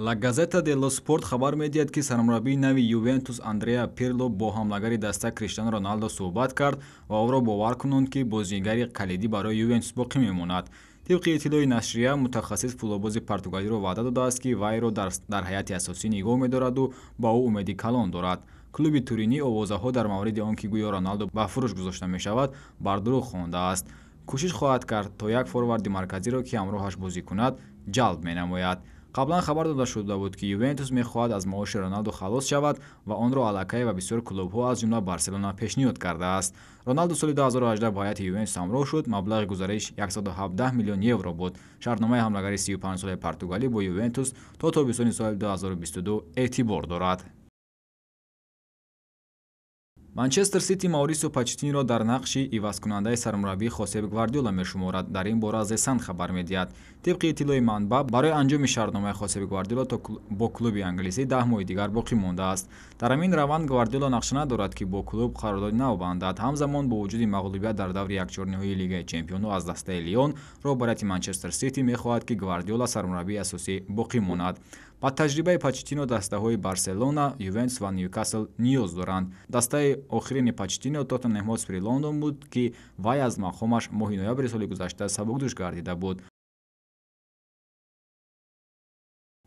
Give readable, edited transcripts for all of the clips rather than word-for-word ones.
La Gazzetta dello Sport хабар медиҳад, ки сармураббии нави Ювентус Андреа Пирло бо ҳамлагари даста Криштиану Роналдо суҳбат кард ва ӯро бовар кунонд, ки бозигари калидӣ барои Ювентус боқӣ мемонад. Тибқи иттилои насрия, мутахассис футболбози португалиро ваъда додааст, ки вайро дар ҳайати асосӣ нигоҳ медораду ба ӯ умеди калон дорад. Клуби Туринӣ овозаҳо дар мавриди он ки гӯё Роналдо ба фурӯш гузошта мешавад, бар дурӯғ хондааст. Кӯшиш хоҳад кард, то як форварди марказиро, ки ҳамроҳаш бозӣ кунад, ҷалб менамояд. Қаблан хабар дода шуда буд, ки Ювентус мехоҳад аз маоши Роналдо халос шавад ва онро аллакай ва бисёр клубҳо аз ҷумла Барселона пешниҳод кардааст. Роналдо соли 2018 ба ҳайати Ювентус ҳамроҳ шуд. Маблағи гузариш 117 миллион евро буд. Шартномаи ҳамлагари 35 солаи португалӣ бо Ювентус то тобистони соли 2022 эътибор дорад. Манчестер Сити Маурисио Почеттиниро дар нақши ивазкунандаи сармураббии Хосе Гвардиола мешуморад. Дар ин бора The Sun хабар медиҳад. Тибқи иттилои манбаъ, барои анҷоми шартномаи Хосе Гвардиола то бо клуби англисӣ 10 моҳи дигар боқӣ мондааст. Дар ҳамин раванд Гвардиола нақша надорад, ки бо клуб қарордоди нав бандад. Ҳамзамон бо вуҷуди мағлубият дар даври якчорниҳои Лигаи Чемпионҳо аз дастаи Лион, роҳбарияти Манчестер Сити мехоҳад, ки Гвардиола сармураббии асосӣ боқӣ монад. Ба таҷрибаи Почеттино дастаҳои Барселона, Ювентус ва Ньюкасл ниёз доранд. Дастаи охирини Почеттино Тоттенҳем Ҳотспури Лондон буд, ки вай аз мақомаш моҳи ноябри соли гузашта сабукдӯш гардида буд.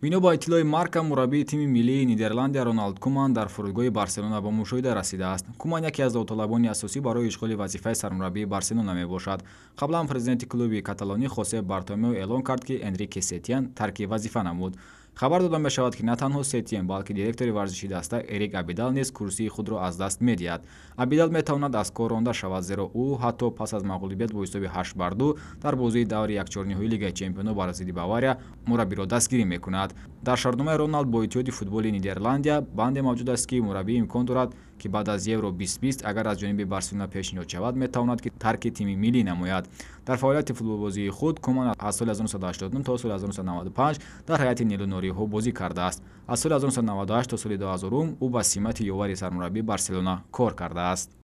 бино ба иттилои Марка, мураббии тими миллии Нидерландия Роналд Куман дар фурудгоҳи Барселона ба мушоҳида расидааст. Куман яке аз давталабони асосӣ барои ишғоли вазифаи сармураббии Барселона мебошад. Қаблан президенти клуби каталонӣ Хосе Бартомеу эълон кард, ки Энрике Сетьян тарки вазифа намуд. хабар дода мешавад, ки на танҳо Сетьян, балки директори варзиши даста Эрик Абидал низ курсии худро аз даст медиҳад. Абидал метавонад аз кор ронда шавад, зеро ӯ ҳатто пас аз мағлубият бо ҳисоби 8-2 дар бозии даври якчорниҳои Лигаи Чемпионҳо бар зидди Бавария мураббиро дастгирӣ мекунад. Дар шартномаи Роналд бо иттиҳоди футболи Нидерландия банде мавҷуд аст, ки мураббӣ имкон дорад, ки баъд аз Евро 2020 агар аз ҷониби Барселона пешниҳод шавад, метавонад, ки тарки тими миллӣ намояд. Дар фаъолияти футболбозии худ Куман аз соли 1989 то соли 1995 дар ҳайати нелӯнориҳо бозӣ кардааст. Аз соли 1998 то соли 2000 ӯ ба симати ёвари сармураббии Барселона кор кардааст.